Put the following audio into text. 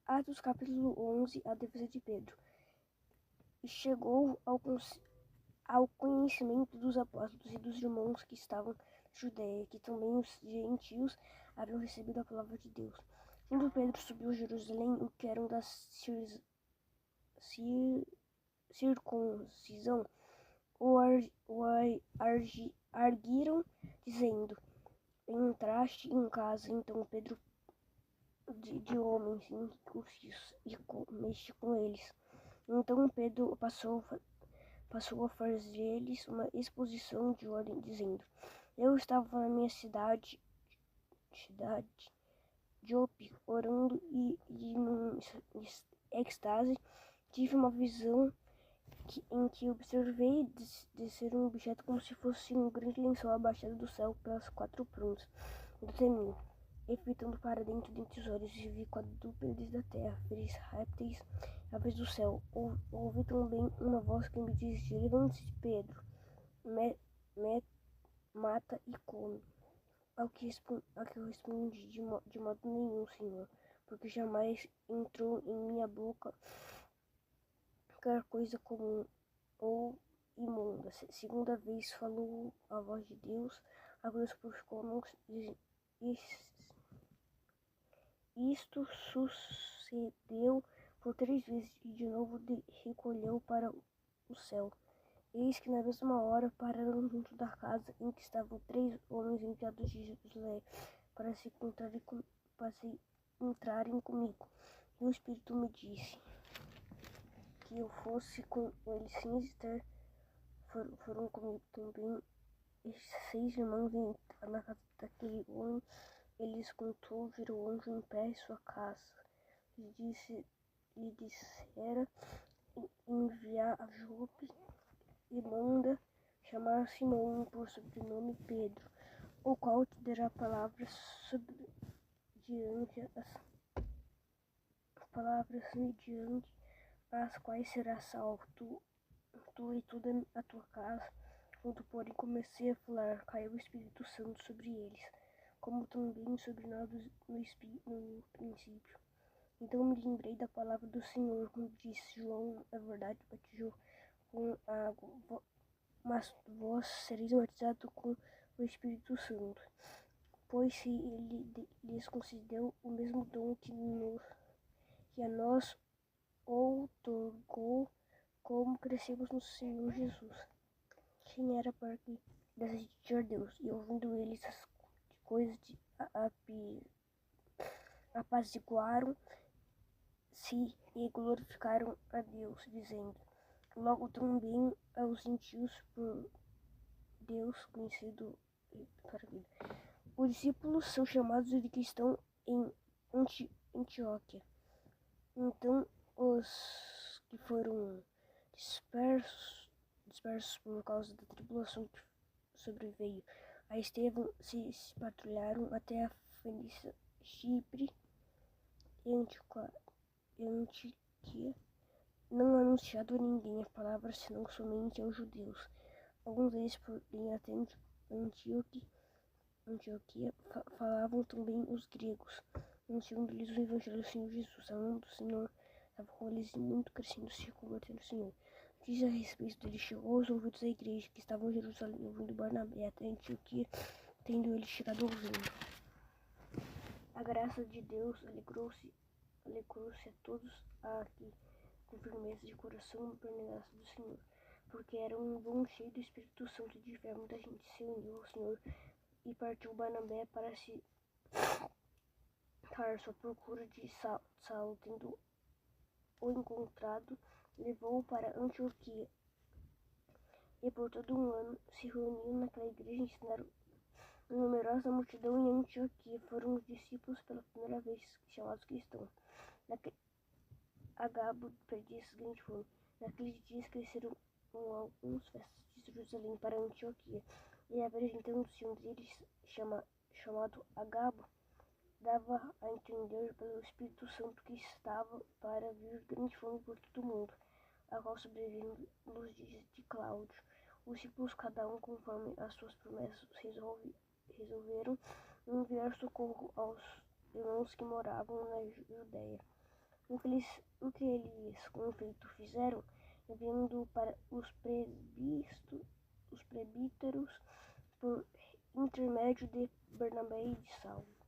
Atos capítulo 11, a defesa de Pedro. E chegou ao conhecimento dos apóstolos e dos irmãos que estavam na Judéia, que também os gentios haviam recebido a palavra de Deus. Quando Pedro subiu a Jerusalém, o que eram da circuncisão, o arguiram, dizendo: entraste em casa, então Pedro de homens incircuncisos e comeste com eles. Então Pedro passou a fazer-lhes uma exposição de ordem, dizendo: eu estava na minha cidade de Jope, orando e num êxtase tive uma visão em que observei descer um objeto como se fosse um grande lençol abaixado do céu pelas 4 pontas do temi, e fitando para dentro dentre os olhos, e vi quadrúpedes da terra, seres répteis, aves do céu. Ouvi também uma voz que me dizia: levante-se, Pedro, mata e come. Ao que eu respondi: de modo nenhum, Senhor, porque jamais entrou em minha boca qualquer coisa comum ou imunda. Segunda vez falou a voz de Deus a grupos cômicos. Isto sucedeu por 3 vezes e de novo recolheu para o céu. Eis que na mesma hora pararam junto da casa em que estavam 3 homens enviados de Jerusalém para se entrarem comigo. E o Espírito me disse que eu fosse com eles sem hesitar. Foram comigo também estes 6 irmãos e entraram na casa daquele homem. Eles contou ver o anjo em pé em sua casa. Lhe dissera enviar a Jope e manda chamar Simão por sobrenome Pedro, o qual te dará palavras mediante as quais serás salvo, tu e toda a tua casa. Quando, porém, comecei a falar, caiu o Espírito Santo sobre eles, como também sobre nós no princípio. Então me lembrei da palavra do Senhor, quando disse: João, é verdade, batizou com água, mas vós sereis batizados com o Espírito Santo. Pois se ele lhes concedeu o mesmo dom que a nós outorgou, como crescemos no Senhor Jesus. Quem era para que desejar Deus, e ouvindo eles as coisas apaziguaram-se e glorificaram a Deus, dizendo: logo também aos gentios por Deus conhecido para a vida. Os discípulos são chamados de que estão em Antioquia. Então os que foram dispersos por causa da tribulação que sobreveio a Estevão se patrulharam até a Fenícia, Chipre e Antioquia, não anunciado a ninguém a palavra senão somente aos judeus. Alguns deles, porém, até Antioquia falavam também os gregos, anunciando-lhes o evangelho do Senhor Jesus. A mão do Senhor estava com eles e muito crescendo se convertendo ao Senhor. Diz a respeito dele chegou aos ouvidos da igreja que estavam em Jerusalém, ouvindo Barnabé até Antioquia, tendo ele chegado ouvindo. A graça de Deus alegrou-se a todos aqui, com firmeza de coração pela graça do Senhor, porque era um bom cheio do Espírito Santo de fé. Muita gente se uniu ao Senhor e partiu Barnabé para se Tarso à procura de Saulo, tendo o encontrado, levou-o para Antioquia. E por todo um ano se reuniu naquela igreja e ensinaram numerosa multidão em Antioquia. Foram os discípulos pela primeira vez chamados cristãos. Agabo perdia grande fome. Naqueles dias cresceram alguns festas de Jerusalém para Antioquia. E apresentando-se um deles, chamado Agabo, dava a entender pelo Espírito Santo que estava para vir grande fome por todo o mundo, a qual sobreveio nos dias de Cláudio. Os discípulos, cada um conforme as suas promessas, resolveram enviar socorro aos irmãos que moravam na Judéia. O que eles com efeito fizeram, enviando para os presbíteros por intermédio de Barnabé e de Saulo.